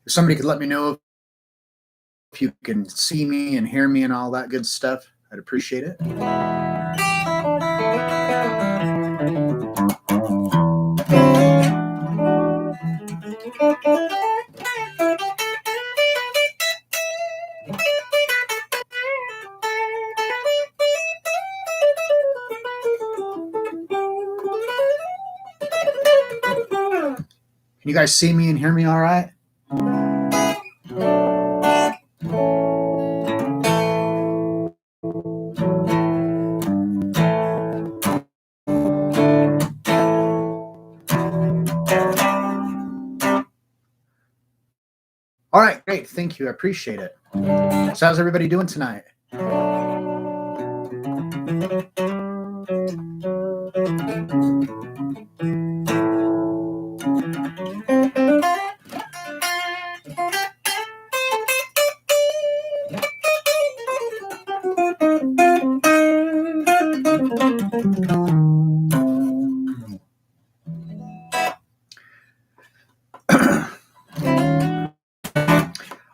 If somebody could let me know if you can see me and hear me and all that good stuff, I'd appreciate it. Can you guys see me and hear me all right? All right, great. Thank you. I appreciate it. So how's everybody doing tonight?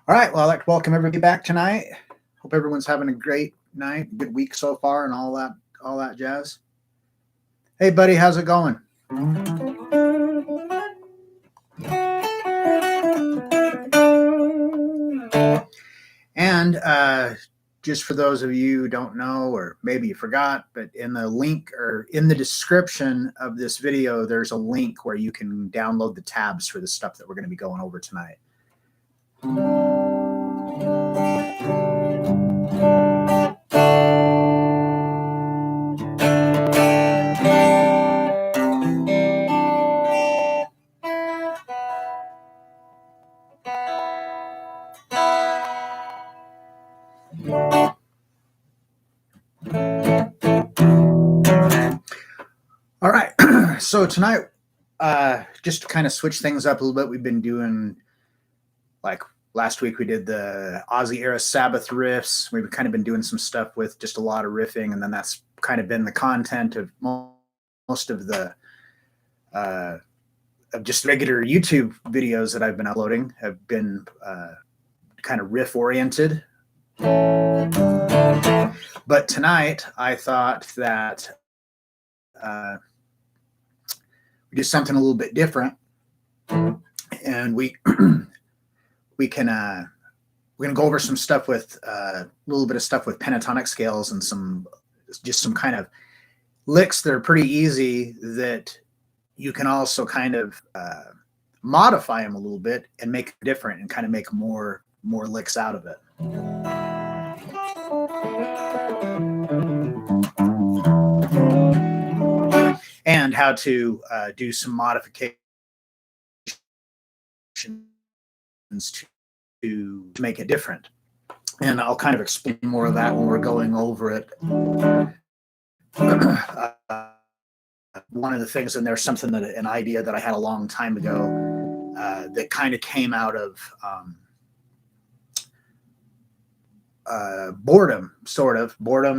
All right, well, I'd like to welcome everybody back tonight. Hope everyone's having a great night, good week so far, and all that jazz. Hey, buddy, how's it going? And just for those of you who don't know, or maybe you forgot, but in the link or in the description of this video, there's a link where you can download the tabs for the stuff that we're going to be going over tonight. All right, so tonight, just to kind of switch things up a little bit, we've been doing, like last week we did the Aussie era Sabbath riffs. We've kind of been doing some stuff with just a lot of riffing, and then that's kind of been the content of most of the of just regular YouTube videos that I've been uploading have been kind of riff oriented. But tonight I thought that we do something a little bit different, and we're going to go over some stuff with a little bit of stuff with pentatonic scales and some kind of licks that are pretty easy that you can also kind of modify them a little bit and make it different and kind of make more licks out of it. And how to do some modifications to make it different. And I'll kind of explain more of that when we're going over it. One of the things, and there's something an idea that I had a long time ago that kind of came out of boredom,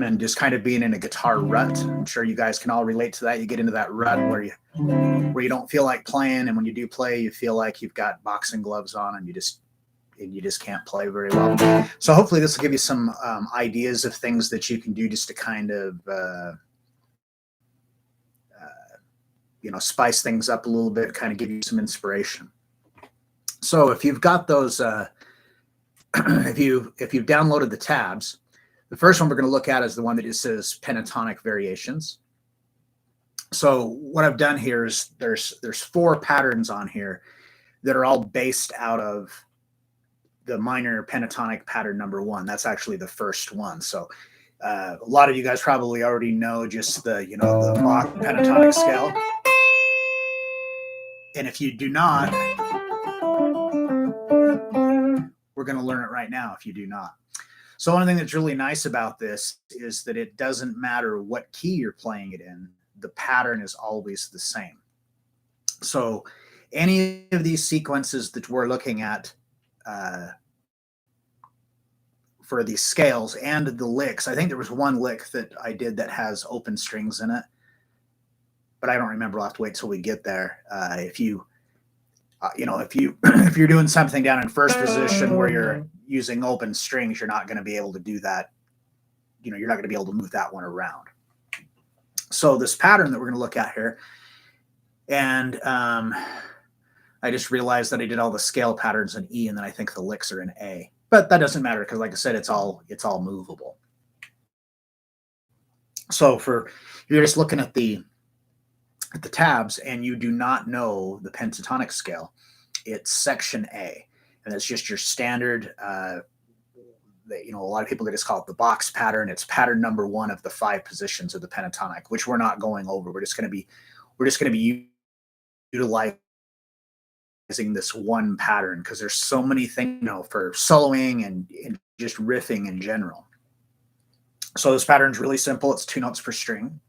and just kind of being in a guitar rut. I'm sure you guys can all relate to that. You get into that rut where you don't feel like playing, and when you do play, you feel like you've got boxing gloves on, and you just can't play very well. So hopefully this will give you some ideas of things that you can do just to kind of spice things up a little bit, kind of give you some inspiration. So if you've got those if you've downloaded the tabs, the first one we're going to look at is the one that just says Pentatonic Variations. So what I've done here is there's 4 patterns on here that are all based out of the minor pentatonic pattern number 1. That's actually the first one. So a lot of you guys probably already know just the Bach pentatonic scale. And if you do not, we're going to learn it right now if you do not. So one thing that's really nice about this is that it doesn't matter what key you're playing it in, the pattern is always the same. So any of these sequences that we're looking at for these scales and the licks, I think there was one lick that I did that has open strings in it, but I don't remember. I'll have to wait till we get there. If you're doing something down in first position where you're using open strings, you're not going to be able to do that. You're not going to be able to move that one around. So this pattern that we're going to look at here, and I just realized that I did all the scale patterns in E, and then I think the licks are in A. But that doesn't matter because, like I said, it's all movable. So you're just looking at the tabs and you do not know the pentatonic scale, it's section A, and it's just your standard. A lot of people just call it the box pattern. It's pattern number 1 of the 5 positions of the pentatonic, which we're not going over. We're just going to be utilizing this one pattern because there's so many things, for soloing and just riffing in general. So this pattern is really simple. It's 2 notes per string.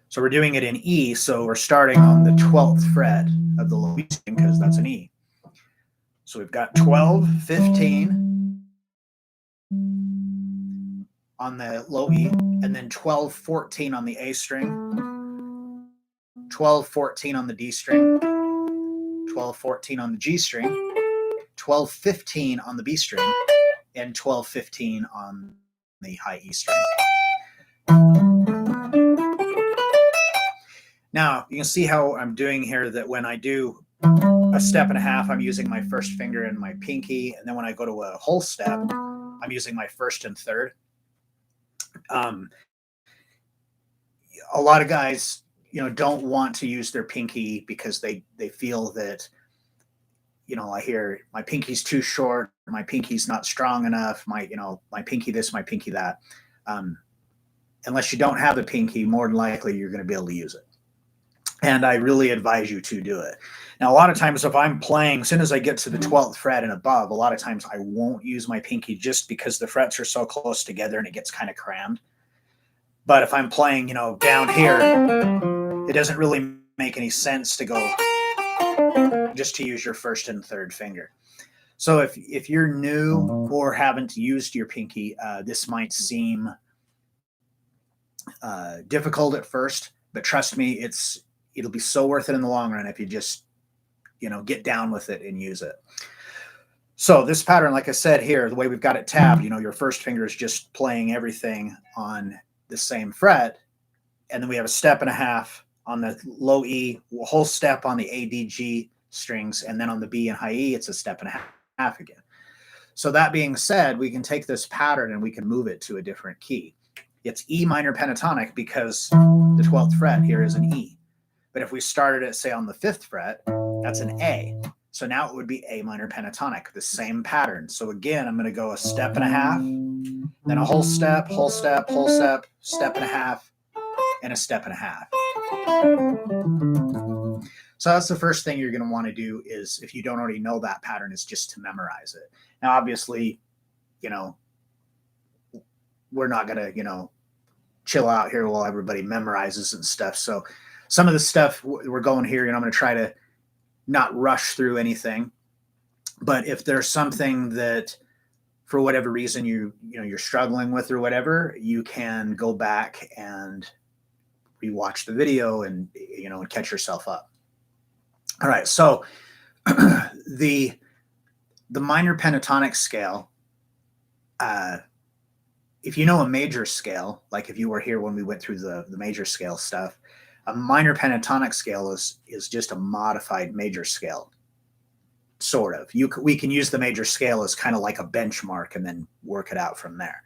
So we're doing it in E. So we're starting on the 12th fret of the low E string because that's an E. So we've got 12, 15 on the low E, and then 12, 14 on the A string, 12, 14 on the D string, 12, 14 on the G string, 12, 15 on the B string, and 12, 15 on the high E string. Now, you can see how I'm doing here that when I do a step and a half, I'm using my first finger and my pinky, and then when I go to a whole step, I'm using my first and third. A lot of guys, don't want to use their pinky because they feel that, I hear my pinky's too short, my pinky's not strong enough, my pinky this, my pinky that. Unless you don't have the pinky, more than likely you're going to be able to use it. And I really advise you to do it. Now, a lot of times if I'm playing, as soon as I get to the 12th fret and above, a lot of times I won't use my pinky just because the frets are so close together and it gets kind of crammed. But if I'm playing, down here, it doesn't really make any sense to go just to use your first and third finger. So if you're new or haven't used your pinky, this might seem difficult at first, but trust me, it'll be so worth it in the long run if you just, get down with it and use it. So this pattern, like I said here, the way we've got it tabbed, your first finger is just playing everything on the same fret. And then we have a step and a half on the low E, a whole step on the A, D, G strings. And then on the B and high E, it's a step and a half again. So that being said, we can take this pattern and we can move it to a different key. It's E minor pentatonic because the 12th fret here is an E. But if we started it, say, on the 5th fret, that's an A. So now it would be A minor pentatonic, the same pattern. So again, I'm going to go a step and a half, then a whole step, whole step, whole step, step and a half, and a step and a half. So that's the first thing you're going to want to do is, if you don't already know that pattern, is just to memorize it. Now, obviously, we're not going to, chill out here while everybody memorizes and stuff. So some of the stuff we're going here, I'm going to try to not rush through anything. But if there's something that, for whatever reason, you're struggling with or whatever, you can go back and rewatch the video and and catch yourself up. All right, so the minor pentatonic scale. If you know a major scale, like if you were here when we went through the major scale stuff, a minor pentatonic scale is just a modified major scale, sort of. We can use the major scale as kind of like a benchmark and then work it out from there.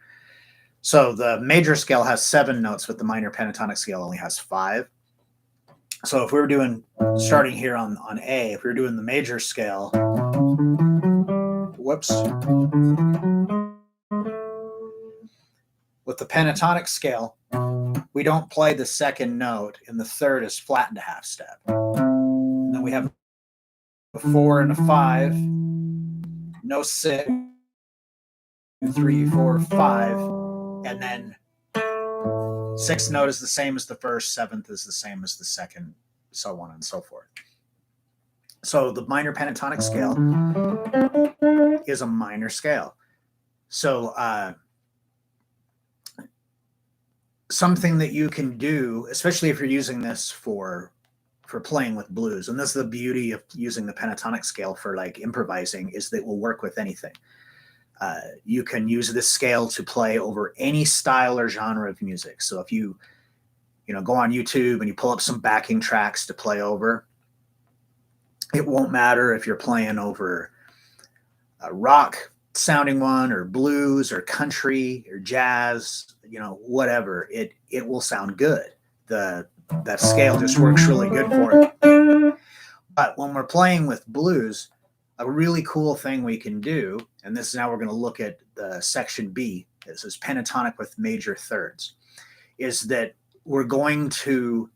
So the major scale has 7 notes, but the minor pentatonic scale only has 5. So if we were starting here on A, if we were doing the major scale, whoops. With the pentatonic scale, we don't play the second note, and the third is flattened a half step. And then we have a 4 and a 5, no 6, 3, 4, 5, and then sixth note is the same as the first, seventh is the same as the second, so on and so forth. So the minor pentatonic scale is a minor scale. So something that you can do, especially if you're using this for playing with blues, and this is the beauty of using the pentatonic scale for like improvising, is that it will work with anything. You can use this scale to play over any style or genre of music. So if you go on YouTube and you pull up some backing tracks to play over, it won't matter if you're playing over a rock sounding one or blues or country or jazz, whatever, it will sound good. That scale just works really good for it. But when we're playing with blues, a really cool thing we can do, and this is now we're going to look at the section B, this is pentatonic with major thirds, is that we're going to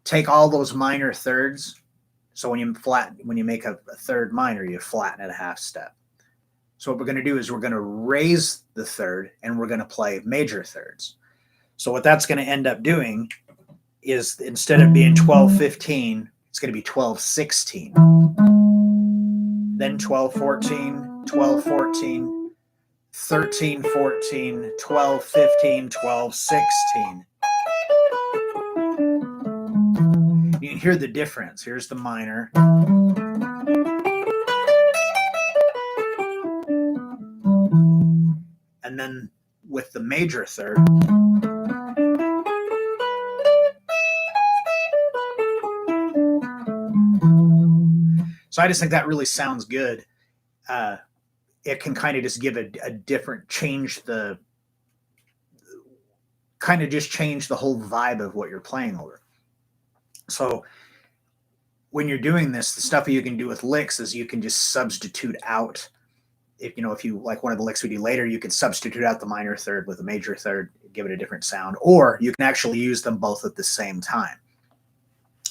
take all those minor thirds. So when you make a third minor, you flatten it a half step. So what we're going to do is we're going to raise the third and we're going to play major thirds. So what that's going to end up doing is instead of being 12-15, it's going to be 12-16. Then 12-14, 12-14, 13-14, 12-15, 12-16. You can hear the difference. Here's the minor. And then with the major third, so I just think that really sounds good. It can kind of just give a different, change the whole vibe of what you're playing over. So when you're doing this, the stuff that you can do with licks is you can just substitute out. If you like one of the licks we do later, you can substitute out the minor third with a major third, give it a different sound, or you can actually use them both at the same time.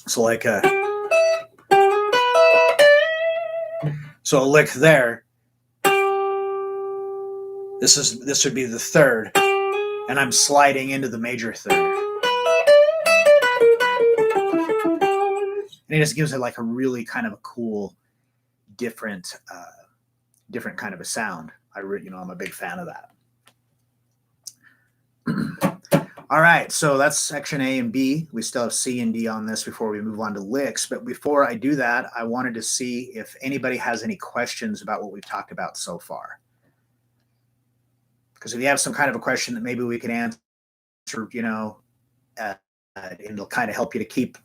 So like a lick there, this would be the third, and I'm sliding into the major third. And it just gives it like a really kind of a cool, different kind of a sound. I'm a big fan of that. All right, so that's section A and B. We still have C and D on this before we move on to licks. But before I do that, I wanted to see if anybody has any questions about what we've talked about so far. Because if you have some kind of a question that maybe we can answer, and it'll kind of help you to keep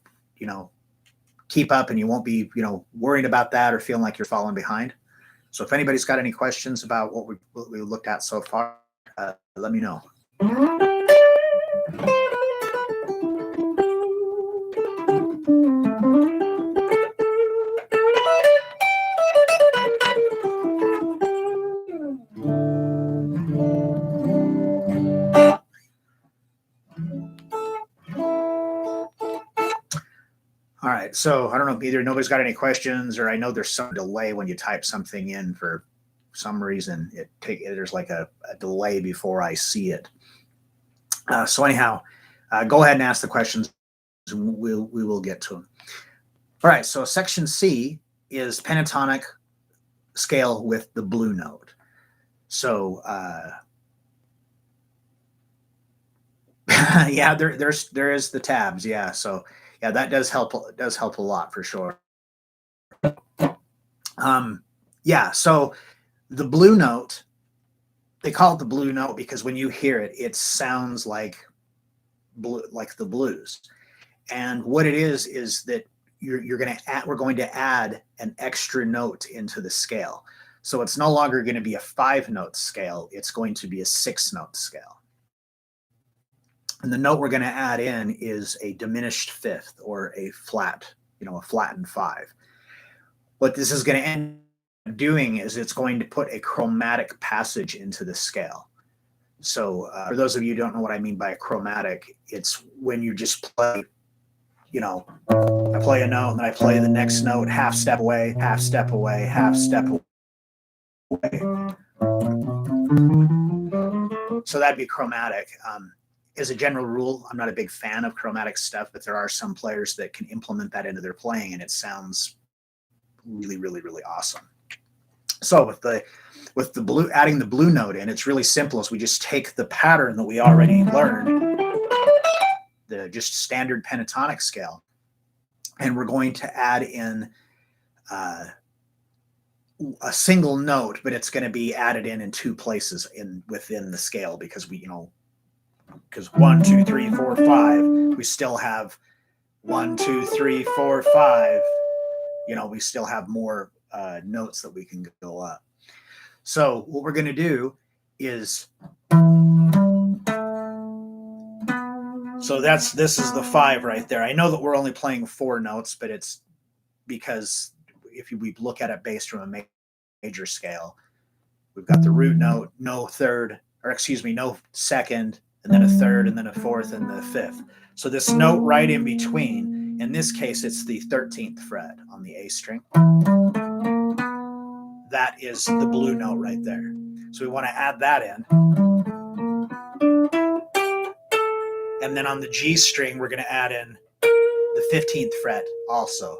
up, and you won't be, worried about that or feeling like you're falling behind. So if anybody's got any questions about what we looked at so far, let me know. All right, so I don't know if either nobody's got any questions, or I know there's some delay when you type something in for some reason. There's like a delay before I see it. So anyhow, go ahead and ask the questions. We will get to them. All right, so section C is pentatonic scale with the blue note. So yeah, there is the tabs. Yeah, so yeah, that does help. It does help a lot for sure. Yeah, so the blue note, they call it the blue note because when you hear it, it sounds like the blues. And what it is that we're going to add an extra note into the scale. So it's no longer going to be a 5-note scale. It's going to be a 6-note scale. And the note we're going to add in is a diminished fifth, or a flat, a flattened 5. What this is going to end up doing is it's going to put a chromatic passage into the scale. So for those of you who don't know what I mean by a chromatic, it's when you just play, I play a note and then I play the next note, half step away, half step away, half step away. So that'd be chromatic. As a general rule, I'm not a big fan of chromatic stuff, but there are some players that can implement that into their playing, and it sounds really, really, really awesome. So with the blue, adding the blue note in, it's really simple. As we just take the pattern that we already learned, the just standard pentatonic scale, and we're going to add in a single note, but it's going to be added in two places within the scale, because because 1, 2, 3, 4, 5, we still have 1, 2, 3, 4, 5. We still have more notes that we can go up. So what we're going to do is, so this is the 5 right there. I know that we're only playing 4 notes, but it's because if we look at it based from a major scale, we've got the root note, no third, or excuse me, no second, and then a third, and then a fourth, and the fifth. So this note right in between, in this case, it's the 13th fret on the A string. That is the blue note right there. So we want to add that in. And then on the G string, we're going to add in the 15th fret also.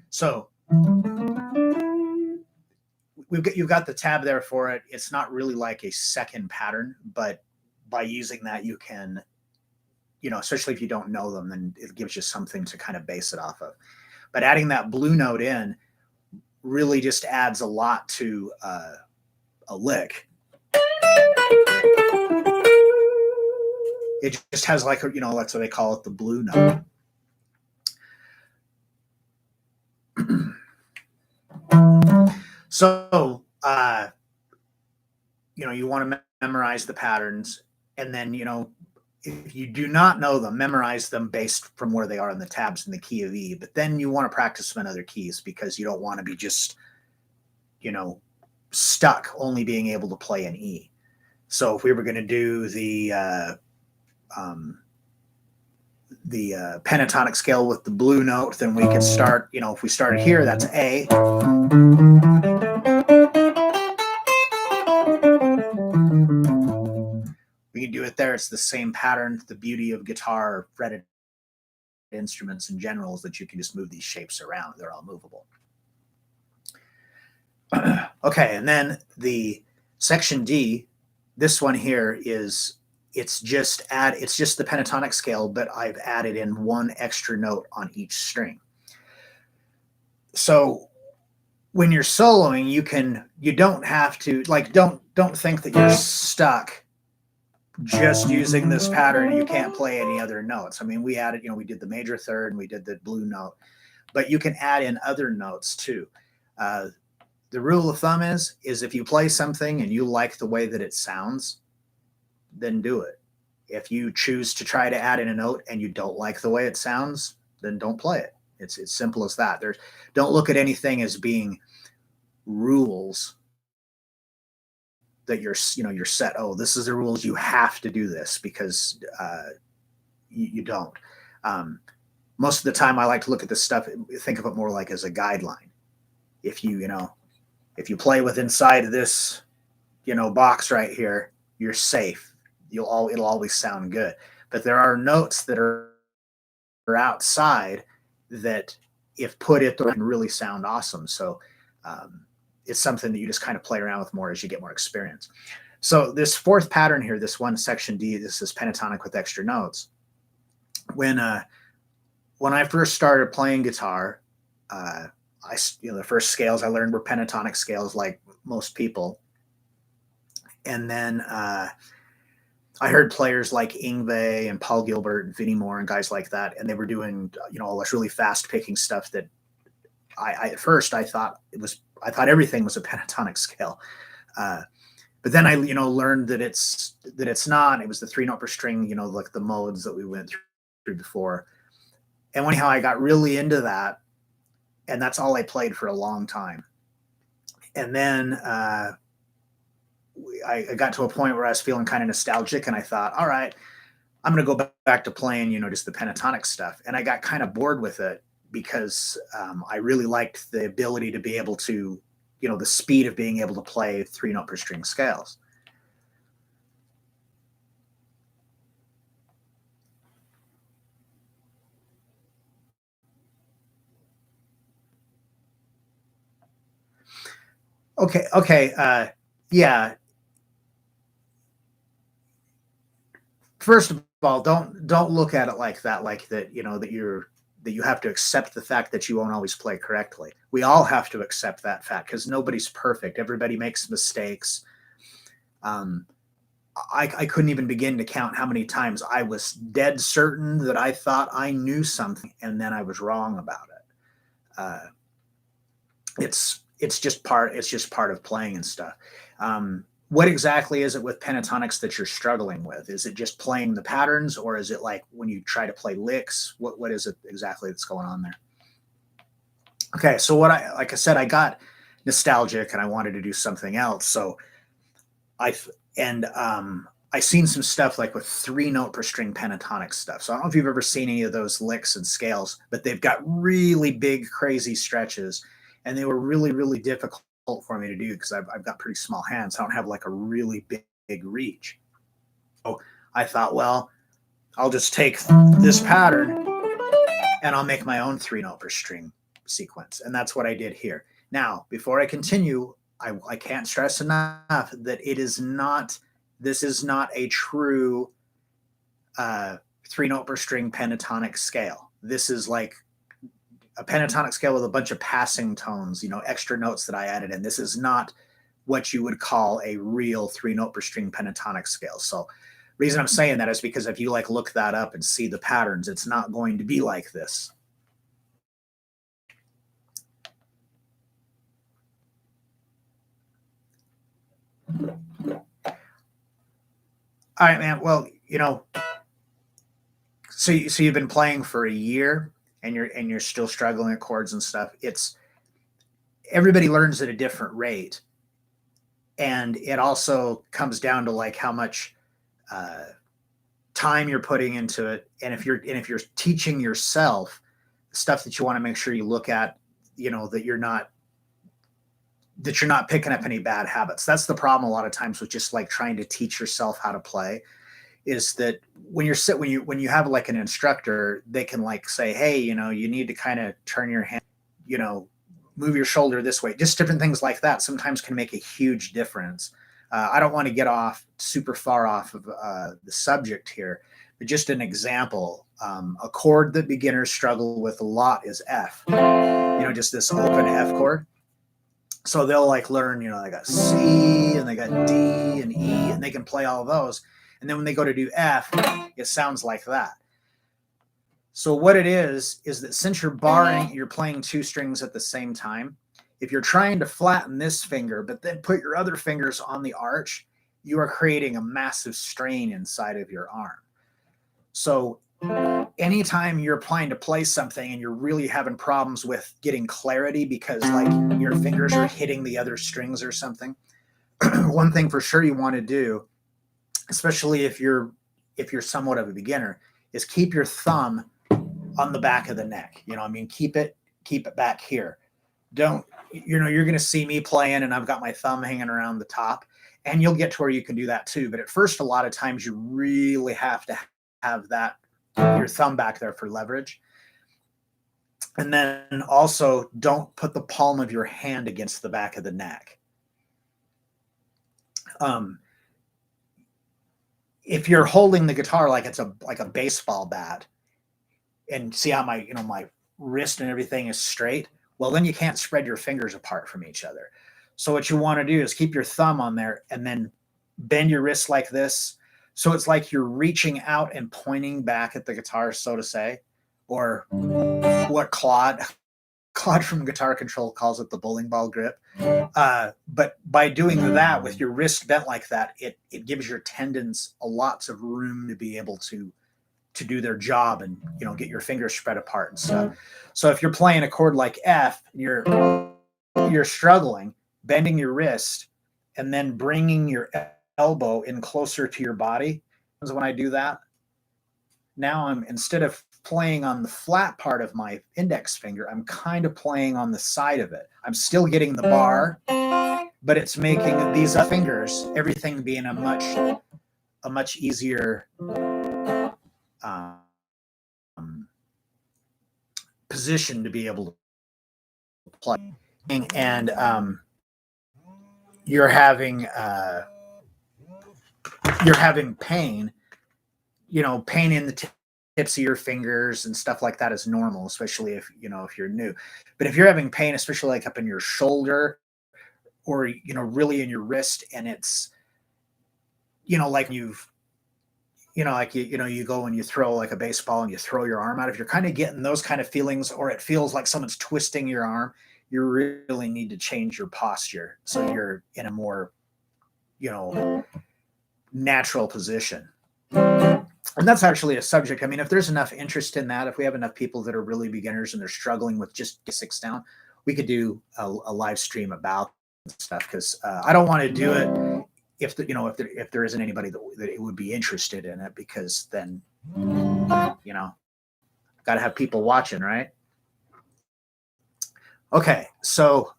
So you've got the tab there for it. It's not really like a second pattern, but by using that, you can, especially if you don't know them, then it gives you something to kind of base it off of. But adding that blue note in really just adds a lot to a lick. It just has like, that's what they call it, the blue note. So, you want to memorize the patterns, and then, if you do not know them, memorize them based from where they are in the tabs in the key of E. But then you want to practice them in other keys, because you don't want to be just, stuck only being able to play an E. So if we were going to do the pentatonic scale with the blue note, then we could start, if we started here, that's A. We can do it there. It's the same pattern. The beauty of guitar or fretted instruments in general is that you can just move these shapes around. They're all movable. Okay, and then the section D, this one here is, it's just the pentatonic scale, but I've added in one extra note on each string. So when you're soloing, you don't have to, like, don't think that you're stuck just using this pattern. You can't play any other notes. I mean, we added, we did the major third and we did the blue note, but you can add in other notes too. The rule of thumb is if you play something and you like the way that it sounds, then do it. If you choose to try to add in a note and you don't like the way it sounds, then don't play it. It's as simple as that. Don't look at anything as being rules that you're set. Oh, this is the rules. You have to do this, because you don't. Most of the time, I like to look at this stuff, think of it more like as a guideline. If you play with inside of this, box right here, you're safe. It'll always sound good. But there are notes that are outside that, if put it, can really sound awesome. So it's something that you just kind of play around with more as you get more experience. So this fourth pattern here, this one, section D, this is pentatonic with extra notes. When I first started playing guitar, the first scales I learned were pentatonic scales, like most people. And then I heard players like Yngwie and Paul Gilbert and Vinnie Moore and guys like that, and they were doing, all this really fast picking stuff that at first I thought everything was a pentatonic scale. But then I, learned that it's not. It was the 3-note per string, like the modes that we went through before. And anyhow, I got really into that, and that's all I played for a long time. And then I got to a point where I was feeling kind of nostalgic, and I thought, all right, I'm going to go back to playing, just the pentatonic stuff. And I got kind of bored with it because I really liked the ability to be able to, the speed of being able to play 3-note per string scales. Okay. Yeah. First of all, don't look at it like that, like that, that you have to accept the fact that you won't always play correctly. We all have to accept that fact because nobody's perfect. Everybody makes mistakes. Um, I couldn't even begin to count how many times I was dead certain that I thought I knew something and then I was wrong about it. Uh, it's just part of playing and stuff. What exactly is it with pentatonics that you're struggling with? Is it just playing the patterns, or is it like when you try to play licks? What is it exactly that's going on there? Okay, so like I said, I got nostalgic and I wanted to do something else. So I and I seen some stuff like with 3-note per string pentatonic stuff. So I don't know if you've ever seen any of those licks and scales, but they've got really big, crazy stretches, and they were really, really difficult for me to do because I've got pretty small hands. I don't have like a really big reach. So I thought, well, I'll just take this pattern and I'll make my own 3-note per string sequence. And that's what I did here. Now, before I continue, I can't stress enough that this is not a true 3-note per string pentatonic scale. This is like a pentatonic scale with a bunch of passing tones, extra notes that I added in. This is not what you would call a real 3-note per string pentatonic scale. So reason I'm saying that is because if you look that up and see the patterns, it's not going to be like this. All right, man. Well, so you've been playing for a year and you're still struggling at chords and stuff. It's everybody learns at a different rate, and it also comes down to like how much time you're putting into it, and if you're teaching yourself stuff that you want to make sure you look at, that you're not picking up any bad habits. That's the problem a lot of times with just like trying to teach yourself how to play, is that when you have like an instructor, they can like say, hey, you need to kind of turn your hand, move your shoulder this way. Just different things like that sometimes can make a huge difference. I don't want to get off super far off of the subject here, but just an example, a chord that beginners struggle with a lot is F, just this open F chord. So they'll like learn, they got C and they got D and E, and they can play all of those. And then when they go to do F, it sounds like that. So what it is that since you're playing 2 strings at the same time, if you're trying to flatten this finger, but then put your other fingers on the arch, you are creating a massive strain inside of your arm. So anytime you're applying to play something and you're really having problems with getting clarity because like your fingers are hitting the other strings or something, one thing for sure you want to do, especially if you're somewhat of a beginner, is keep your thumb on the back of the neck. Keep it back here. Don't, you're going to see me playing and I've got my thumb hanging around the top, and you'll get to where you can do that too. But at first, a lot of times you really have to have that, your thumb back there for leverage. And then also don't put the palm of your hand against the back of the neck. If you're holding the guitar like it's like a baseball bat, and see how my my wrist and everything is straight, well, then you can't spread your fingers apart from each other. So what you want to do is keep your thumb on there and then bend your wrist like this. So it's like you're reaching out and pointing back at the guitar, so to say, or what Claude from Guitar Control calls it, the bowling ball grip. But by doing that with your wrist bent like that, it gives your tendons lots of room to be able to do their job and get your fingers spread apart and stuff. So if you're playing a chord like F, you're struggling, bending your wrist and then bringing your elbow in closer to your body. When I do that, now I'm, instead of playing on the flat part of my index finger, I'm kind of playing on the side of it. I'm still getting the bar, but it's making these fingers, everything being a much easier position to be able to play. And you're having pain, pain in the tips of your fingers and stuff like that is normal, especially if you're new. But if you're having pain, especially like up in your shoulder or really in your wrist, and it's like you go and you throw like a baseball and you throw your arm out, if you're kind of getting those kind of feelings, or it feels like someone's twisting your arm, you really need to change your posture so you're in a more natural position. And that's actually a subject. I mean, if there's enough interest in that, if we have enough people that are really beginners and they're struggling with just basics down, we could do a live stream about stuff, because I don't want to do it if there isn't anybody that it would be interested in it, because then got to have people watching, right? Okay, so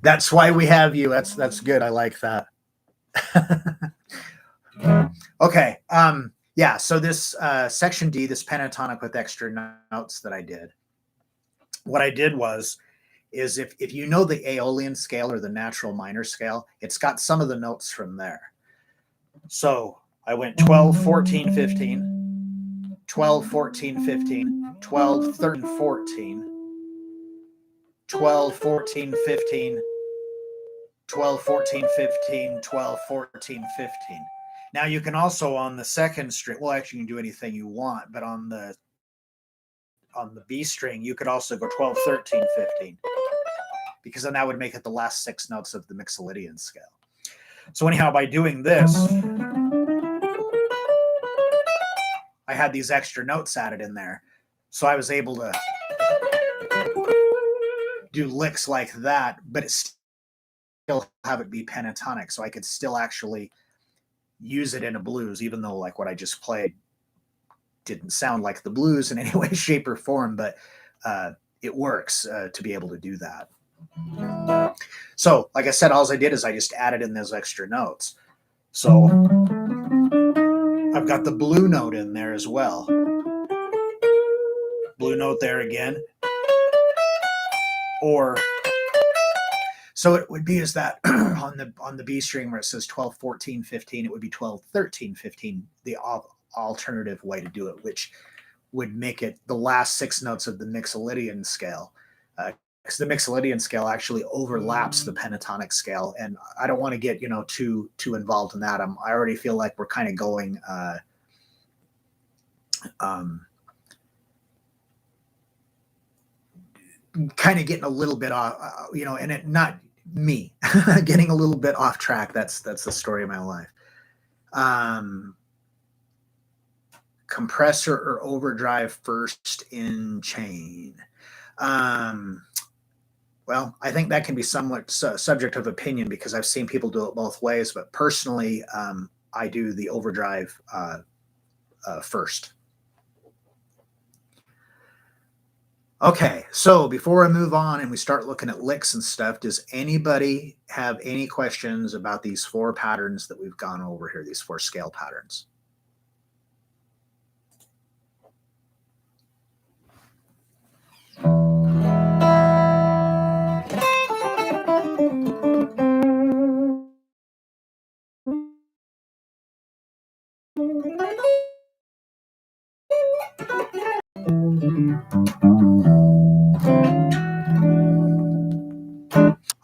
that's why we have you. That's good. I like that. Okay. Yeah. So this section D, this pentatonic with extra notes that I did, what I did is if you know the Aeolian scale or the natural minor scale, it's got some of the notes from there. So I went 12, 14, 15, 12, 14, 15, 12, 13, 14, 12, 14, 15, 12, 14, 15, 12, 14, 15. Now you can also on the second string, well, actually you can do anything you want, but on the B string, you could also go 12, 13, 15, because then that would make it the last 6 notes of the Mixolydian scale. So anyhow, by doing this, I had these extra notes added in there. So I was able to do licks like that, but it still have it be pentatonic. So I could still actually use it in a blues, even though like what I just played didn't sound like the blues in any way, shape, or form, but it works to be able to do that. So like I said, all I did is I just added in those extra notes. So I've got the blue note in there as well. Blue note there again. Or so it would be is that on the B string where it says 12, 14, 15, it would be 12, 13, 15, the alternative way to do it, which would make it the last 6 notes of the Mixolydian scale. Because the Mixolydian scale actually overlaps the pentatonic scale, and I don't want to get too involved in that. I already feel like we're kind of going kind of getting a little bit off, and it not me getting a little bit off track. That's the story of my life. Compressor or overdrive first in chain. Well, I think that can be somewhat subject of opinion, because I've seen people do it both ways, but personally, I do the overdrive first. Okay, so before I move on and we start looking at licks and stuff, does anybody have any questions about these 4 patterns that we've gone over here, these 4 scale patterns?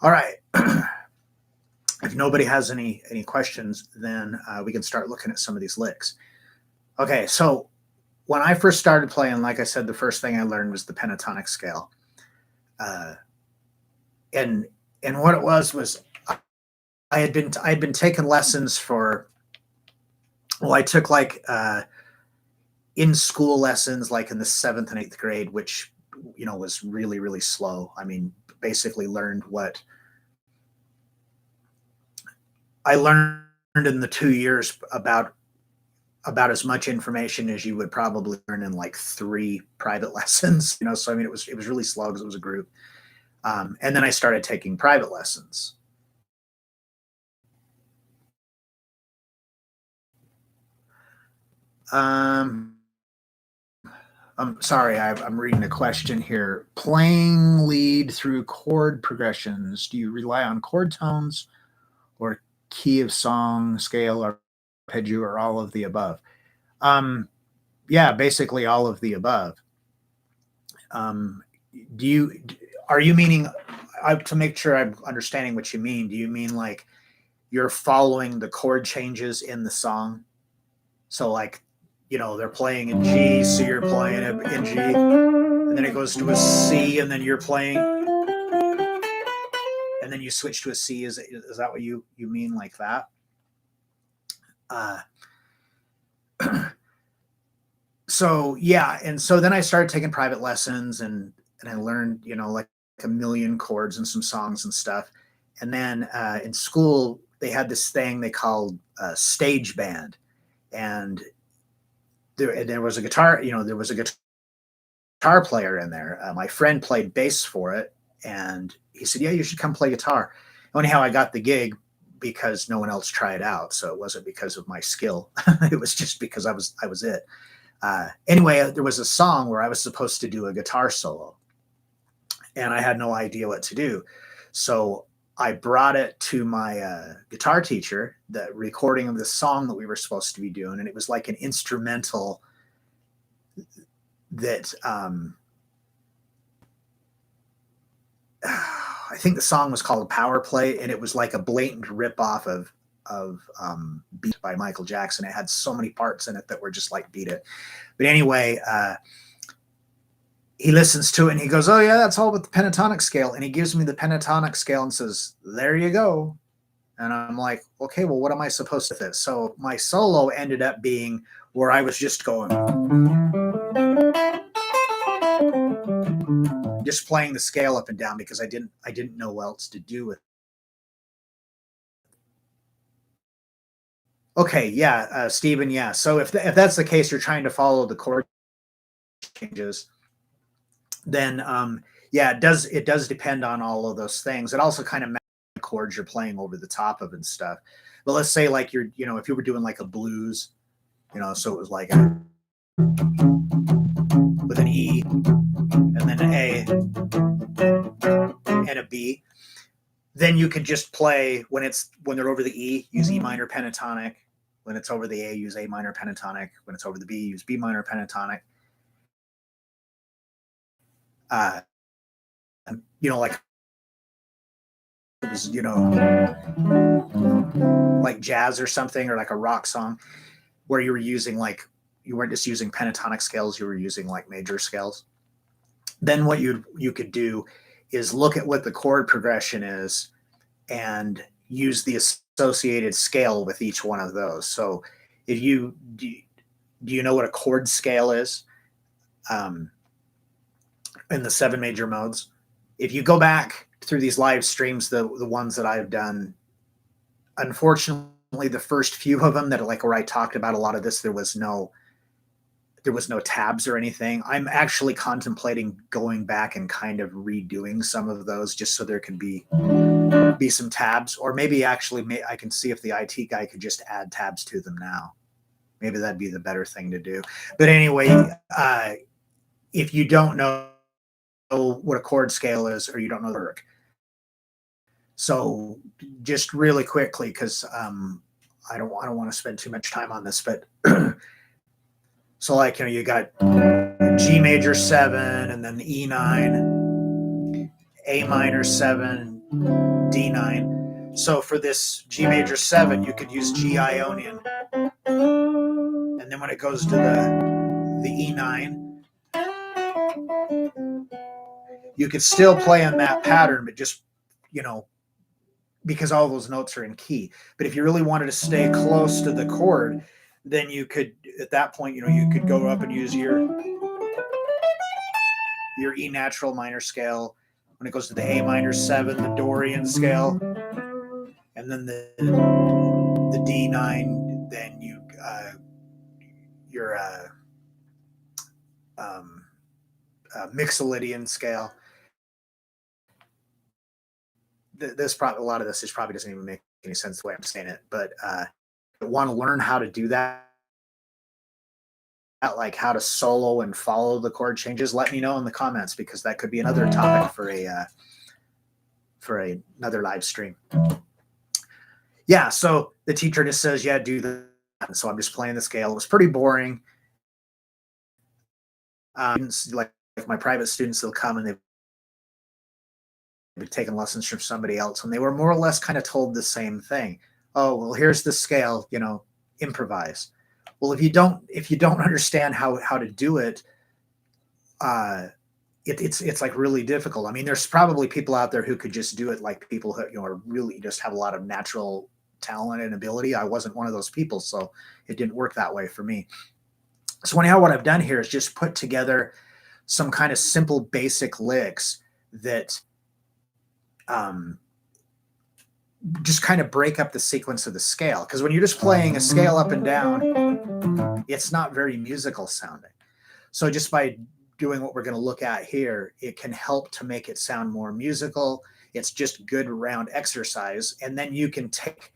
All right. If nobody has any questions, then we can start looking at some of these licks. Okay, so when I first started playing, like I said, the first thing I learned was the pentatonic scale. And what it was I'd been taking lessons for, well, I took like in school lessons like in the 7th and 8th grade, which was really, really slow. I mean, basically learned what I learned in the 2 years about as much information as you would probably learn in like 3 private lessons. So I mean, it was really slow because it was a group. And then I started taking private lessons. I'm sorry, I'm reading a question here. Playing lead through chord progressions. Do you rely on chord tones or key of song, scale, or arpeggio, or all of the above? Yeah, basically all of the above. Do you are you meaning to make sure I'm understanding what you mean? Do you mean like you're following the chord changes in the song? So like, they're playing in G, so you're playing it in G, and then it goes to a C, and then you're playing, and then you switch to a C. Is that what you mean, like that? Uh, so yeah, and so then I started taking private lessons, and I learned, like a million chords and some songs and stuff. And then in school they had this thing they called stage band, and there was a guitar, there was a guitar player in there. My friend played bass for it, and he said, "Yeah, you should come play guitar." Anyhow, I got the gig because no one else tried out, so it wasn't because of my skill. It was just because I was it. Anyway, there was a song where I was supposed to do a guitar solo, and I had no idea what to do. So I brought it to my guitar teacher, the recording of the song that we were supposed to be doing, and it was like an instrumental that I think the song was called Power Play, and it was like a blatant rip off of Beat by Michael Jackson. It had so many parts in it that were just like Beat It. But anyway, he listens to it and he goes, "Oh yeah, that's all with the pentatonic scale." And he gives me the pentatonic scale and says, "There you go." And I'm like, "Okay, well, what am I supposed to do with this?" So my solo ended up being where I was just going, just playing the scale up and down, because I didn't know what else to do with it. Okay, yeah, Stephen, yeah. So if that's the case, you're trying to follow the chord changes, then yeah, it does depend on all of those things. It also kind of matters the chords you're playing over the top of and stuff. But let's say like if you were doing like a blues, so it was like with an E and then an A and a B, then you could just play when they're over the E, use E minor pentatonic. When it's over the A, use A minor pentatonic. When it's over the B, use B minor pentatonic. Uh, like it was, like jazz or something, or like a rock song where you were using like, you weren't just using pentatonic scales, you were using like major scales. Then what you could do is look at what the chord progression is and use the associated scale with each one of those. So if you do you know what a chord scale is? In the 7 major modes. If you go back through these live streams, the ones that I've done, unfortunately, the first few of them that like where I talked about a lot of this, there was no tabs or anything. I'm actually contemplating going back and kind of redoing some of those just so there can be some tabs, or maybe actually I can see if the IT guy could just add tabs to them now. Maybe that'd be the better thing to do. But anyway, if you don't know what a chord scale is, or you don't know the work, so just really quickly, because I don't want to spend too much time on this, but so like you got G major 7, and then E9, A minor 7, D9. So for this G major 7, you could use G Ionian, and then when it goes to the E9, you could still play on that pattern, but just because all those notes are in key. But if you really wanted to stay close to the chord, then you could, at that point, you could go up and use your E natural minor scale. When it goes to the A minor 7, the Dorian scale, and and then the D9, then your Mixolydian scale. A lot of this probably doesn't even make any sense the way I'm saying it, but want to learn how to do that, like how to solo and follow the chord changes, let me know in the comments, because that could be another topic for another live stream. Yeah, so the teacher just says, yeah, do that. And so I'm just playing the scale. It was pretty boring. Like my private students, they'll come and they've been taking lessons from somebody else, and they were more or less kind of told the same thing. Oh, well, here's the scale, improvise. Well, if you don't understand how to do it, it's like really difficult. I mean, there's probably people out there who could just do it, like people who are really just have a lot of natural talent and ability. I wasn't one of those people, so it didn't work that way for me. So anyhow, what I've done here is just put together some kind of simple basic licks that just kind of break up the sequence of the scale. Because when you're just playing a scale up and down, it's not very musical sounding. So just by doing what we're going to look at here, it can help to make it sound more musical. It's just good round exercise. And then you can take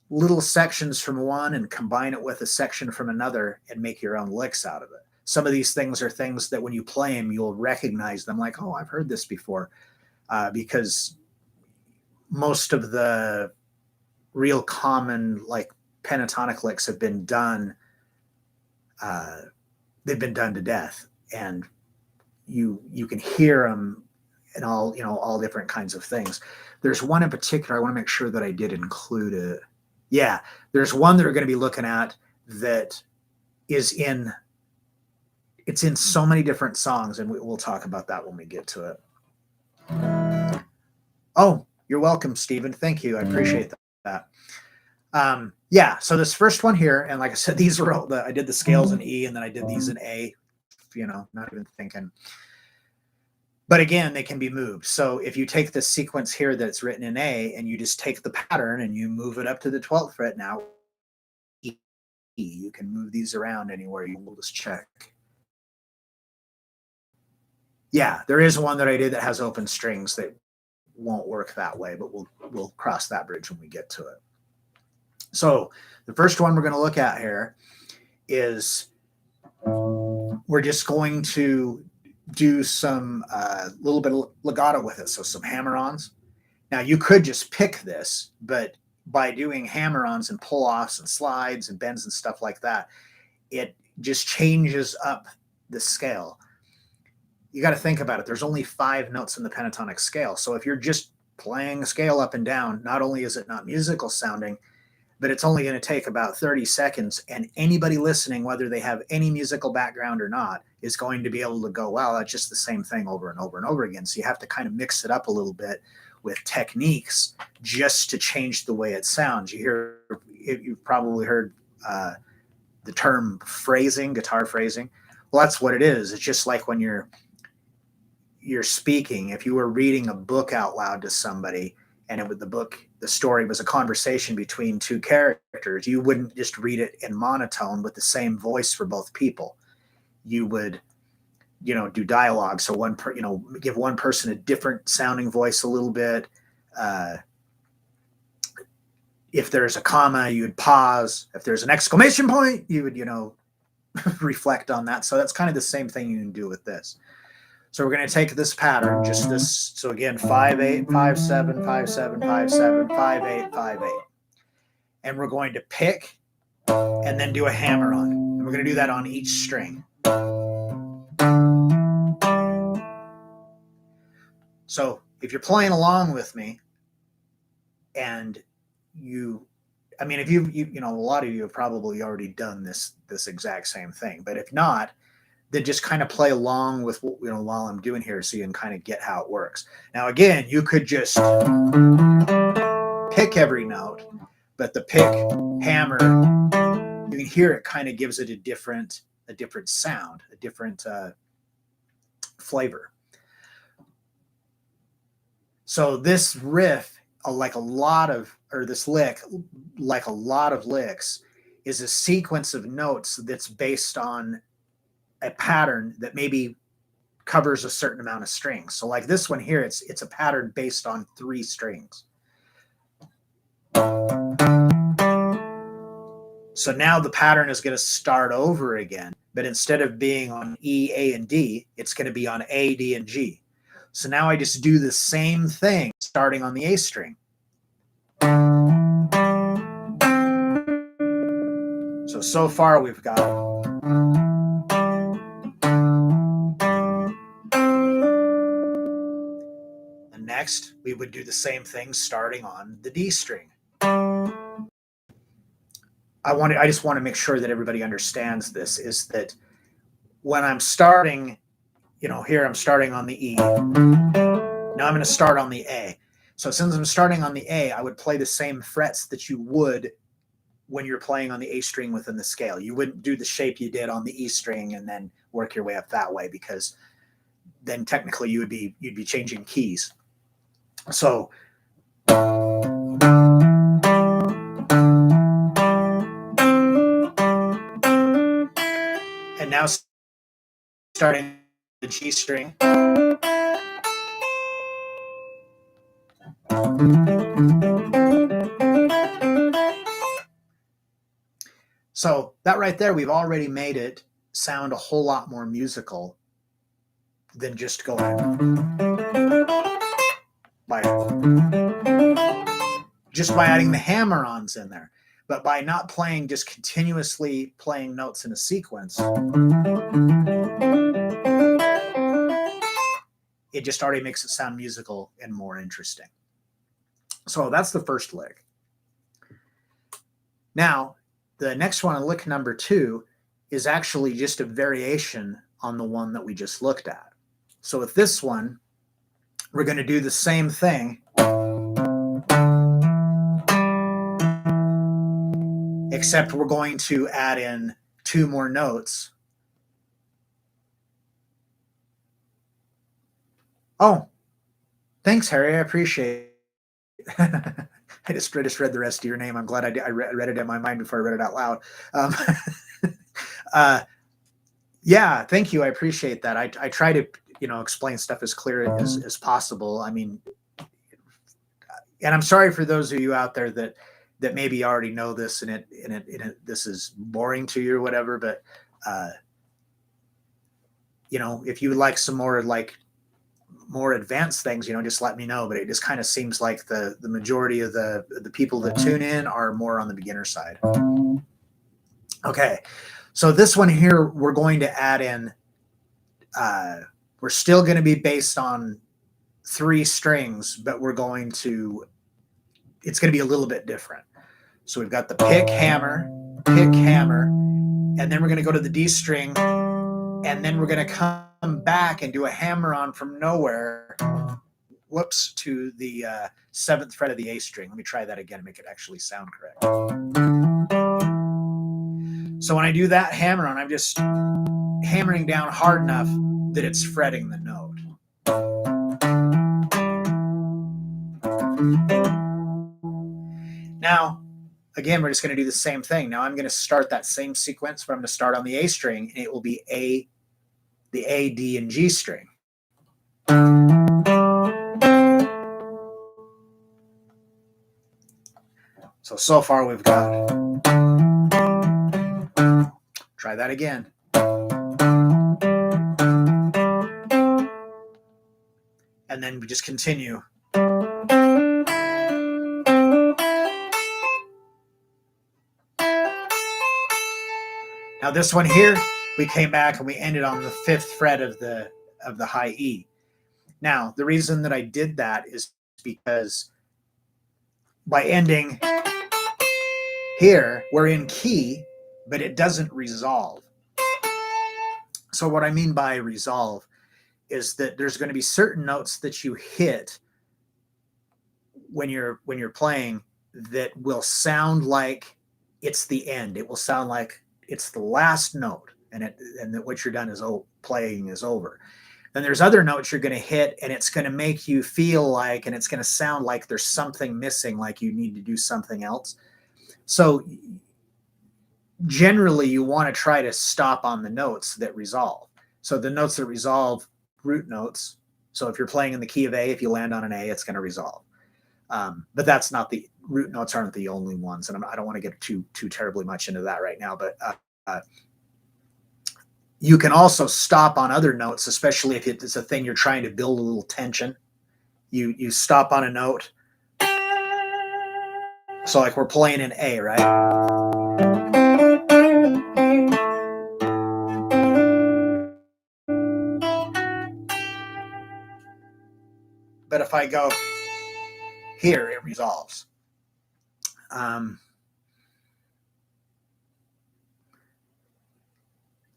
little sections from one and combine it with a section from another and make your own licks out of it. Some of these things are things that when you play them, you'll recognize them, like, oh, I've heard this before, because most of the real common like pentatonic licks have been done. They've been done to death, and you can hear them in all different kinds of things. There's one in particular I want to make sure that I did include it. Yeah, there's one that we're going to be looking at that is in so many different songs, and we'll talk about that when we get to it. Oh, you're welcome, Stephen. Thank you. I appreciate that. Yeah, so this first one here, and like I said, these are all I did the scales in E, and then I did these in A, not even thinking. But again, they can be moved. So if you take the sequence here that's written in A, and you just take the pattern and you move it up to the 12th fret now, E, you can move these around anywhere. You will just check. Yeah, there is one that I did that has open strings that won't work that way, but we'll cross that bridge when we get to it. So the first one we're going to look at here is we're just going to do some little bit of legato with it, so some hammer-ons. Now you could just pick this, but by doing hammer-ons and pull-offs and slides and bends and stuff like that, it just changes up the scale. You got to think about it. There's only 5 notes in the pentatonic scale. So if you're just playing a scale up and down, not only is it not musical sounding, but it's only going to take about 30 seconds. And anybody listening, whether they have any musical background or not, is going to be able to go, wow, that's just the same thing over and over and over again. So you have to kind of mix it up a little bit with techniques just to change the way it sounds. You've probably heard the term phrasing, guitar phrasing. Well, that's what it is. It's just like when you're speaking. If you were reading a book out loud to somebody, and the story was a conversation between 2 characters, you wouldn't just read it in monotone with the same voice for both people. You would, do dialogue. So give one person a different sounding voice a little bit. If there's a comma, you'd pause. If there's an exclamation point, you would, reflect on that. So that's kind of the same thing you can do with this. So we're going to take this pattern, just this. So again, 5/8, 5/7, 5/7, 5/7, 5/8, 5/8. And we're going to pick and then do a hammer on. And we're going to do that on each string. So if you're playing along with me, and a lot of you have probably already done this exact same thing. But if not, then just kind of play along with while I'm doing here, so you can kind of get how it works. Now, again, you could just pick every note, but the pick, hammer, you can hear it kind of gives it a different sound, a different flavor. So this riff like a lot of, or this lick, like a lot of licks, is a sequence of notes that's based on a pattern that maybe covers a certain amount of strings. So like this one here, it's a pattern based on 3 strings. So now the pattern is going to start over again, but instead of being on E, A, and D, it's going to be on A, D, and G. So now I just do the same thing starting on the A string. So far we've got, and next we would do the same thing starting on the D string. I just want to make sure that everybody understands this, is that when I'm starting, here I'm starting on the E. Now I'm going to start on the A. So since I'm starting on the A, I would play the same frets that you would when you're playing on the A string within the scale. You wouldn't do the shape you did on the E string and then work your way up that way, because then technically you'd be changing keys. So and now starting the G string. So that right there, we've already made it sound a whole lot more musical than just going by adding the hammer-ons in there. But by not playing, just continuously playing notes in a sequence, it just already makes it sound musical and more interesting. So that's the first lick. Now, the next one, lick number 2, is actually just a variation on the one that we just looked at. So with this one, we're going to do the same thing, except we're going to add in 2 more notes. Oh, thanks, Harry. I appreciate it. I just read the rest of your name. I'm glad I read it in my mind before I read it out loud. Yeah, thank you. I appreciate that. I try to, explain stuff as clear as possible. I mean, and I'm sorry for those of you out there that maybe already know this and this is boring to you or whatever. But if you would like some more more advanced things, just let me know. But it just kind of seems like the majority of the people that tune in are more on the beginner side. Okay, so this one here, we're going to add in, we're still going to be based on 3 strings, but it's going to be a little bit different. So we've got the pick, hammer, and then we're going to go to the D string, and then we're going to come back and do a hammer-on from nowhere, to the 7th fret of the A string. Let me try that again and make it actually sound correct. So when I do that hammer-on, I'm just hammering down hard enough that it's fretting the note. Now, again, we're just going to do the same thing. Now I'm going to start that same sequence, but I'm going to start on the A string, and it will be the A, D, and G string. So far we've got. Try that again. And then we just continue. Now this one here, we came back and we ended on the 5th fret of the high E. Now, the reason that I did that is because by ending here, we're in key, but it doesn't resolve. So what I mean by resolve is that there's going to be certain notes that you hit when you're playing that will sound like it's the end. It will sound like it's the last note, and that what you're done is playing is over. Then there's other notes you're going to hit, and it's going to make you feel like, and it's going to sound like there's something missing, like you need to do something else. So generally, you want to try to stop on the notes that resolve. So the notes that resolve, root notes. So if you're playing in the key of A, if you land on an A, it's going to resolve. But that's not the root notes aren't the only ones, and I don't want to get too terribly much into that right now. But you can also stop on other notes, especially if it's a thing you're trying to build a little tension. You stop on a note. So like we're playing in A, right? But if I go here, it resolves.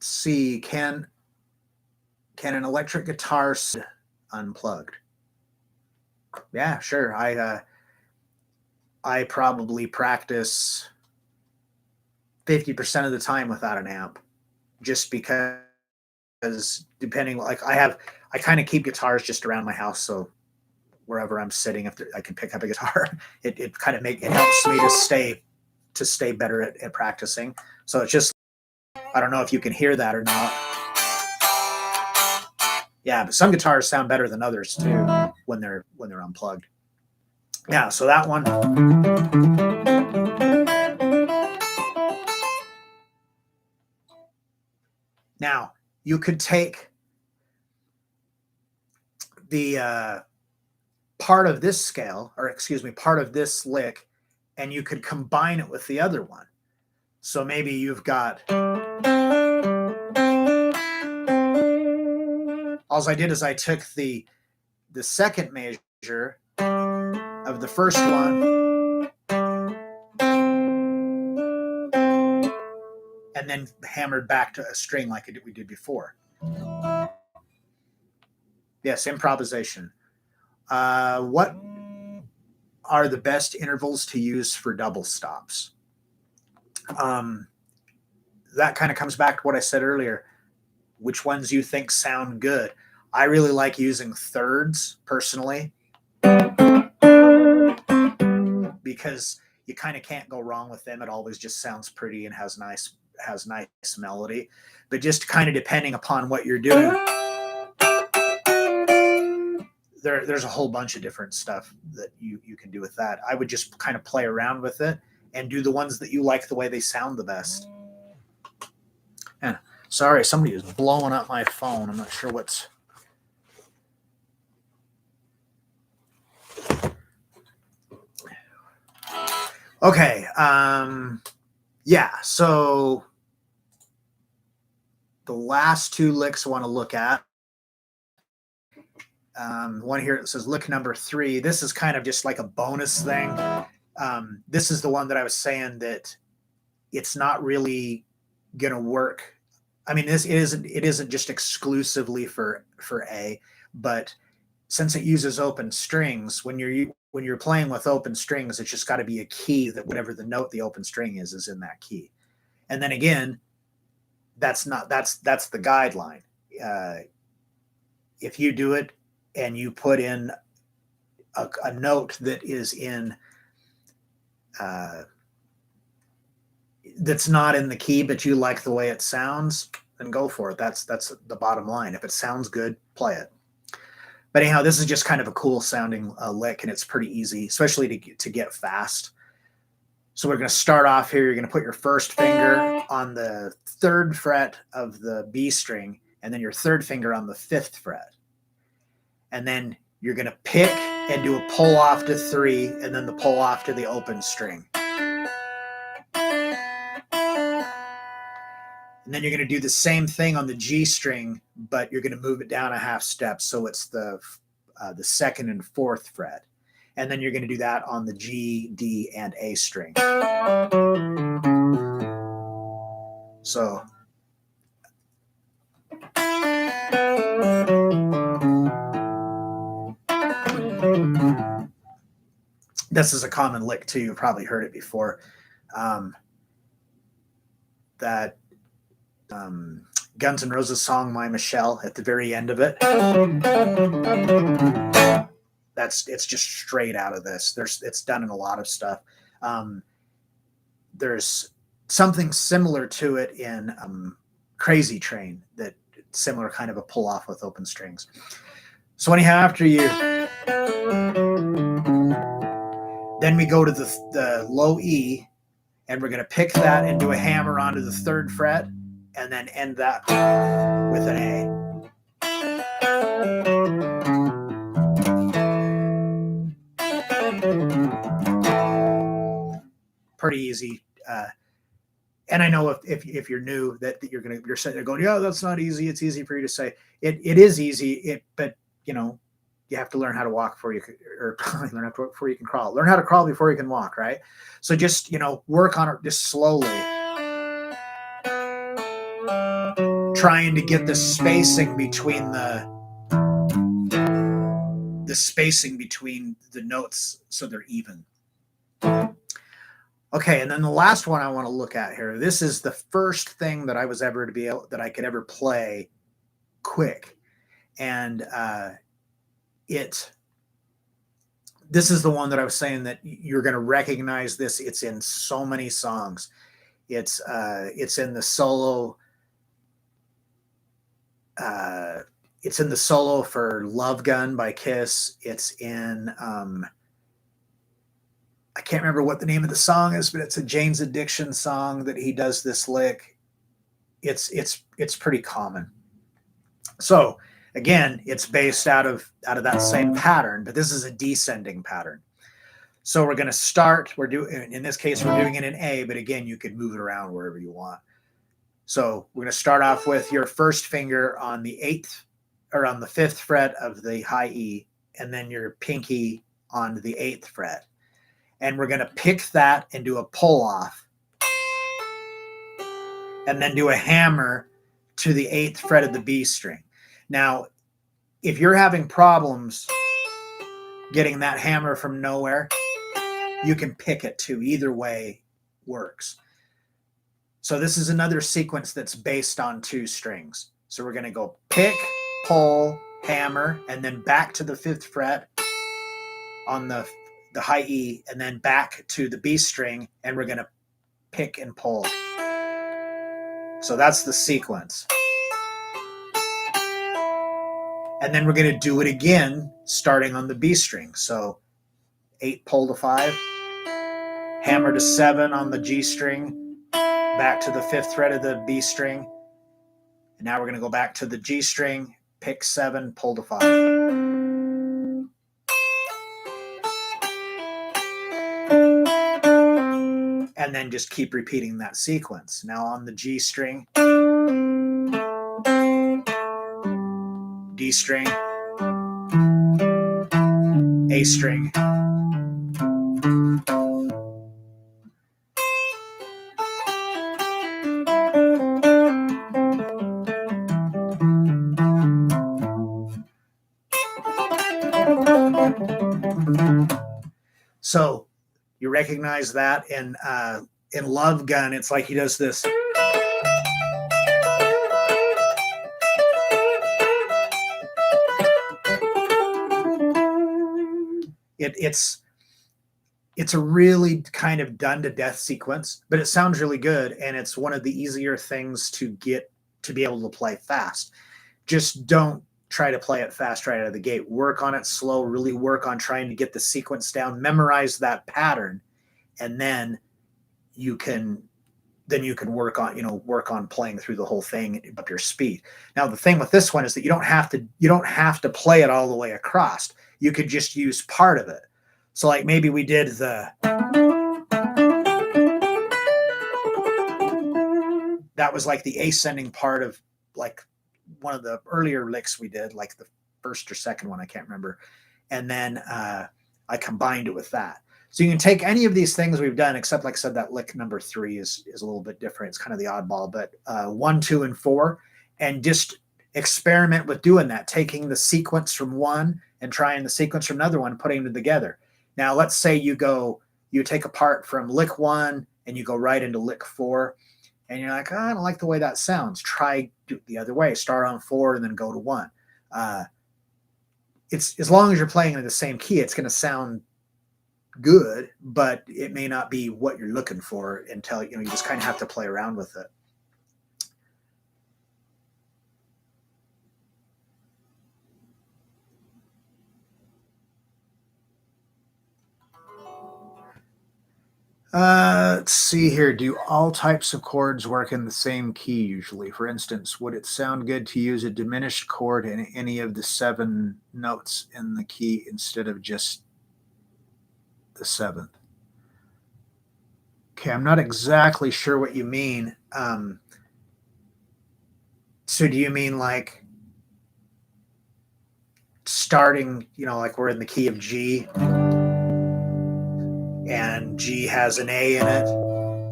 See, can an electric guitar unplugged? Yeah, sure. I probably practice 50% of the time without an amp, just because depending, like I kind of keep guitars just around my house, so wherever I'm sitting, if I can pick up a guitar, it kind of it helps me to stay better at practicing. So it's just, I don't know if you can hear that or not. Yeah, but some guitars sound better than others too when they're unplugged. Yeah, so that one. Now, you could take the part of this scale, or excuse me, part of this lick, and you could combine it with the other one. So maybe you've got, all I did is I took the second measure of the first one and then hammered back to a string like we did before. Yes, improvisation. What are the best intervals to use for double stops? That kind of comes back to what I said earlier. Which ones you think sound good? I really like using thirds personally, because you kind of can't go wrong with them. It always just sounds pretty and has nice melody. But just kind of depending upon what you're doing, there's a whole bunch of different stuff that you can do with that. I would just kind of play around with it and do the ones that you like the way they sound the best. And sorry, somebody is blowing up my phone. I'm not sure what's. Okay. Yeah. So the last two licks I want to look at. One here that says lick number 3. This is kind of just like a bonus thing. This is the one that I was saying that it's not really going to work. I mean, it isn't just exclusively for A, but since it uses open strings, when you're playing with open strings, it's just got to be a key that whatever the note the open string is in that key. And then again, that's the guideline. If you do it and you put in a note that is in that's not in the key, but you like the way it sounds, then go for it. That's the bottom line. If it sounds good, play it. But anyhow, this is just kind of a cool sounding lick, and it's pretty easy, especially to get fast. So we're going to start off here. You're going to put your first finger on the 3rd fret of the B string, and then your 3rd finger on the 5th fret. And then you're going to pick and do a pull off to 3, and then the pull off to the open string. And then you're going to do the same thing on the G string, but you're going to move it down a half step, so it's the 2nd and 4th fret. And then you're going to do that on the G, D, and A string. So this is a common lick too. You've probably heard it before. That Guns N' Roses song My Michelle at the very end of it. It's just straight out of this. It's done in a lot of stuff. There's something similar to it in Crazy Train, that similar kind of a pull off with open strings. So anyhow, after you, then we go to the low E, and we're going to pick that and do a hammer onto the 3rd fret, and then end that with an A. Pretty easy. And I know if you're new that you're sitting there going, yeah, that's not easy. It's easy for you to say. It is easy. But you have to learn how to walk before you can, or learn how to walk before you can crawl. Learn how to crawl before you can walk, right? So just work on it just slowly, trying to get the spacing between the notes so they're even. Okay, and then the last one I want to look at here. This is the first thing that I was ever that I could ever play quick, and this is the one that I was saying that you're going to recognize this. It's in so many songs. It's in the solo. It's in the solo for Love Gun by Kiss. It's in I can't remember what the name of the song is, but it's a Jane's Addiction song that he does this lick. It's pretty common. So again, it's based out of that same pattern, but this is a descending pattern. So we're going to start. In this case, we're doing it in A, but again, you could move it around wherever you want. So we're going to start off with your first finger on the 8th or on the 5th fret of the high E, and then your pinky on the 8th fret. And we're going to pick that and do a pull off, and then do a hammer to the 8th fret of the B string. Now, if you're having problems getting that hammer from nowhere, you can pick it too. Either way works. So this is another sequence that's based on 2 strings. So we're going to go pick, pull, hammer, and then back to the 5th fret on the high E, and then back to the B string, and we're going to pick and pull. So that's the sequence. And then we're going to do it again, starting on the B string. So 8 pull to 5, hammer to 7 on the G string, back to the 5th fret of the B string. And now we're going to go back to the G string, pick 7, pull to 5. And then just keep repeating that sequence. Now on the G string, D string, A string, so you recognize that in Love Gun, it's like he does this. It's a really kind of done to death sequence, but it sounds really good, and it's one of the easier things to get to be able to play fast. Just don't try to play it fast right out of the gate. Work on it slow, really work on trying to get the sequence down, memorize that pattern, and then you can work on playing through the whole thing up your speed. Now the thing with this one is that you don't have to play it all the way across. You could just use part of it. So like maybe we did that was like the ascending part of like one of the earlier licks we did, like the first or second one, I can't remember. And then I combined it with that. So you can take any of these things we've done, except like I said, that lick number 3 is a little bit different. It's kind of the oddball, but 1, 2, and 4, and just experiment with doing that, taking the sequence from one and trying the sequence from another one, putting them together. Now, let's say you take a part from lick 1 and you go right into lick 4, and you're like, oh, I don't like the way that sounds. Try the other way. Start on 4 and then go to 1. It's as long as you're playing in the same key, it's going to sound good, but it may not be what you're looking for until, you just kind of have to play around with it. Let's see here. Do all types of chords work in the same key usually? For instance, would it sound good to use a diminished chord in any of the 7 notes in the key instead of just the 7th? Okay, I'm not exactly sure what you mean. So do you mean like starting, like we're in the key of G and G has an A in it?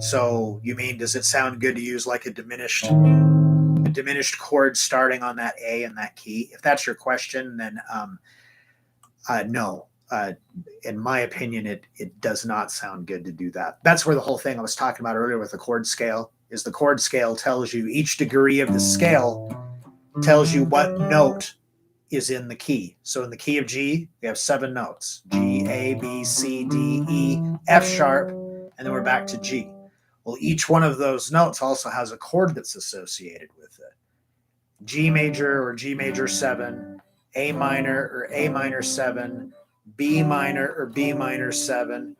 So you mean, does it sound good to use like a diminished chord starting on that A in that key? If that's your question, then no. In my opinion, it does not sound good to do that. That's where the whole thing I was talking about earlier with the chord scale is. The chord scale tells you each degree of the scale tells you what note is in the key. So in the key of G, we have 7 notes: G, A, B, C, D, E, F sharp, and then we're back to G. Well, each one of those notes also has a chord that's associated with it. G major or G major 7, A minor or A minor 7, B minor or B minor 7,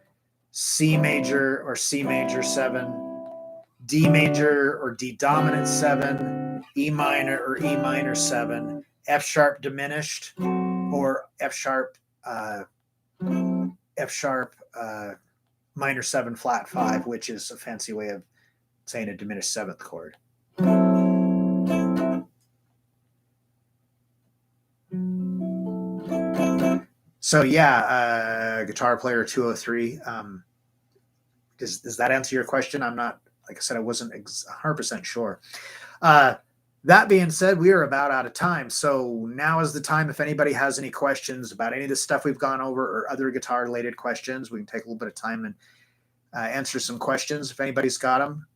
C major or C major 7, D major or D dominant 7, E minor or E minor 7, F sharp diminished or F sharp minor 7 flat 5, which is a fancy way of saying a diminished 7th chord. So yeah, guitar player 203. Does that answer your question? I'm not, like I said, I wasn't 100% sure. That being said, we are about out of time. So now is the time. If anybody has any questions about any of the stuff we've gone over or other guitar related questions, we can take a little bit of time and answer some questions if anybody's got them.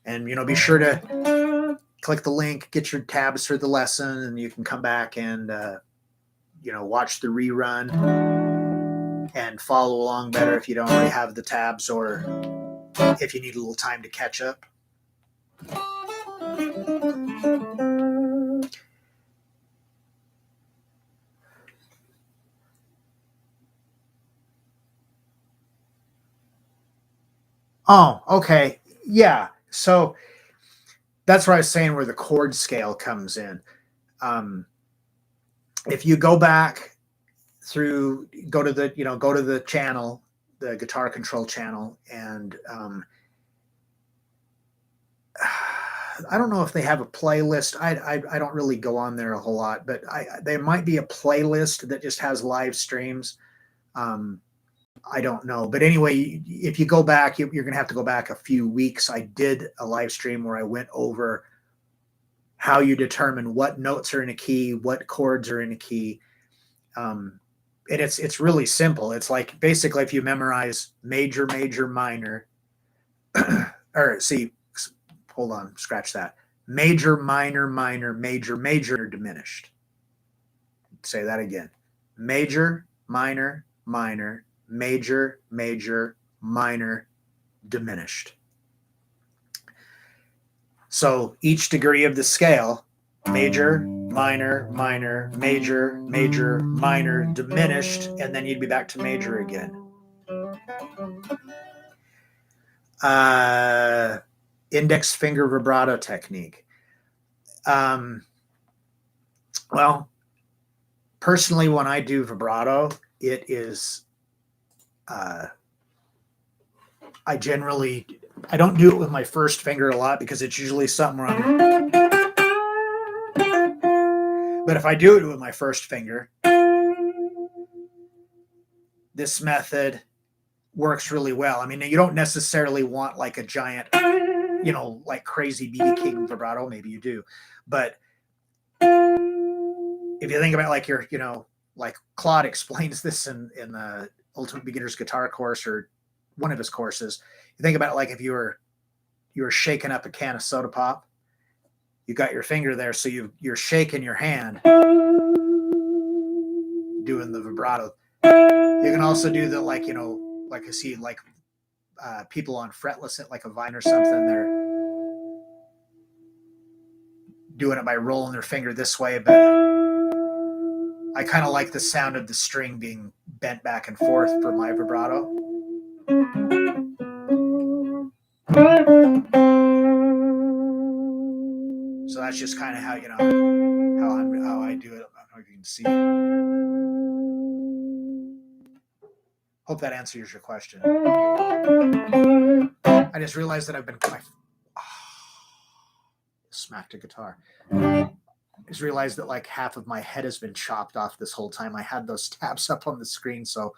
And, be sure to click the link, get your tabs for the lesson, and you can come back and, watch the rerun and follow along better if you don't already have the tabs or if you need a little time to catch up. Oh, okay. Yeah. So that's what I was saying, where the chord scale comes in. If you go back go to the channel, the guitar control channel, and I don't know if they have a playlist. I don't really go on there a whole lot, but there might be a playlist that just has live streams. I don't know. But anyway, if you go back, you're going to have to go back a few weeks. I did a live stream where I went over how you determine what notes are in a key, what chords are in a key. And it's really simple. It's like basically if you memorize major, major, minor, or see, hold on, scratch that. Major, minor, minor, major, major, diminished. Say that again. Major, minor, minor, major, major, minor, diminished. So each degree of the scale, major, minor, minor, major, major, minor, diminished, and then you'd be back to major again. Index finger vibrato technique. Well, personally, when I do vibrato, it is, I don't do it with my first finger a lot because it's usually something wrong. But if I do it with my first finger, this method works really well. I mean, you don't necessarily want like a giant, like crazy B.B. King vibrato. Maybe you do. But if you think about like your, like Claude explains this in the Ultimate Beginner's Guitar course or one of his courses, you think about it like if you were you were shaking up a can of soda pop. You got your finger there, so you're shaking your hand, doing the vibrato. You can also do the, like, you know, like I see like people on fretless, like a Vine or something, they're doing it by rolling their finger this way, but I kind of like the sound of the string being bent back and forth for my vibrato. So that's just kind of how, you know, how I do it. I don't know if you can see it. Hope that answers your question. I just realized that I've been smacked a guitar. I just realized that like half of my head has been chopped off this whole time. I had those tabs up on the screen, so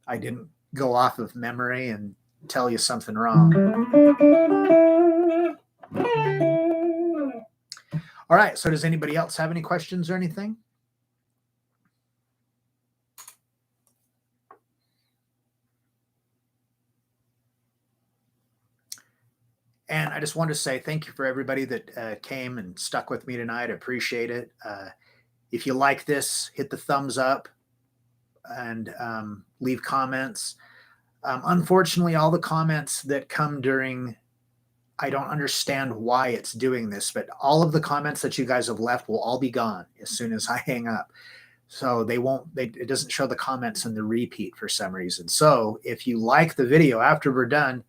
I didn't go off of memory and tell you something wrong. All right, so does anybody else have any questions or anything? And I just want to say thank you for everybody that came and stuck with me tonight. I appreciate it. If you like this, hit the thumbs up and leave comments. Unfortunately, all the comments that come during, I don't understand why it's doing this, but all of the comments that you guys have left will all be gone as soon as I hang up. So it doesn't show the comments in the repeat for some reason. So if you like the video after we're done,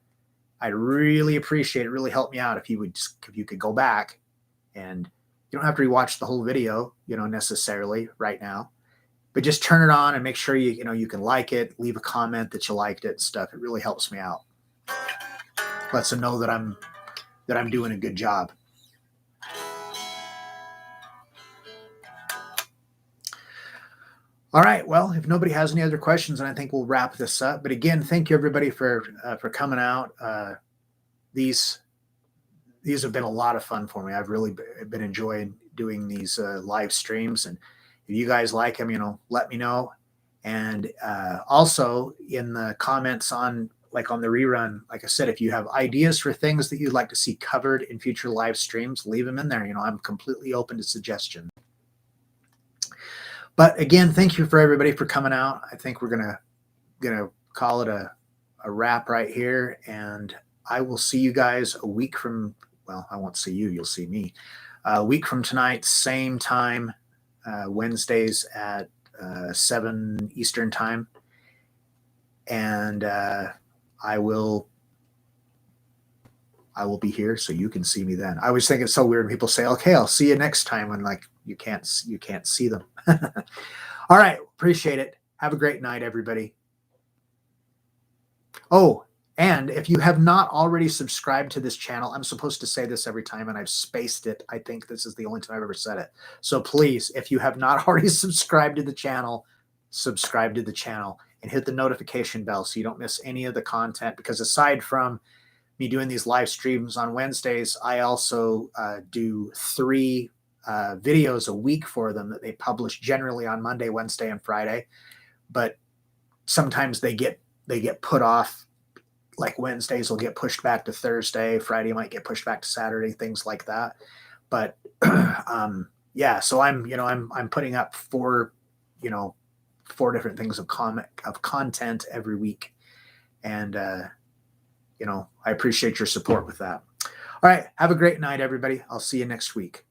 I'd really appreciate it. Really help me out if you could go back, and you don't have to rewatch the whole video, you know, necessarily right now, but just turn it on and make sure you know you can like it, leave a comment that you liked it and stuff. It really helps me out. Lets them know that I'm doing a good job. All right. Well, if nobody has any other questions, then I think we'll wrap this up. But again, thank you everybody for coming out. These have been a lot of fun for me. I've really been enjoying doing these live streams, and if you guys like them, you know, let me know. And also in the comments on the rerun, like I said, if you have ideas for things that you'd like to see covered in future live streams, leave them in there. You know, I'm completely open to suggestion. But again, thank you for everybody for coming out. I think we're gonna call it a wrap right here, and I will see you guys a week from. Well, I won't see you. You'll see me a week from tonight, same time, Wednesdays at 7 Eastern time, and I will be here so you can see me then. I always think it's so weird when people say, "Okay, I'll see you next time," when like you can't see them. All right, appreciate it. Have a great night, everybody. Oh, and if you have not already subscribed to this channel, I'm supposed to say this every time and I've spaced it. I think this is the only time I've ever said it. So please, if you have not already subscribed to the channel, subscribe to the channel and hit the notification bell so you don't miss any of the content, because aside from me doing these live streams on Wednesdays, I also do 3 videos a week for them that they publish generally on Monday, Wednesday, and Friday. But sometimes they get put off. Like Wednesdays will get pushed back to Thursday, Friday might get pushed back to Saturday, things like that. But yeah, so I'm putting up 4 different things of content every week, and I appreciate your support with that. All right, have a great night, everybody. I'll see you next week.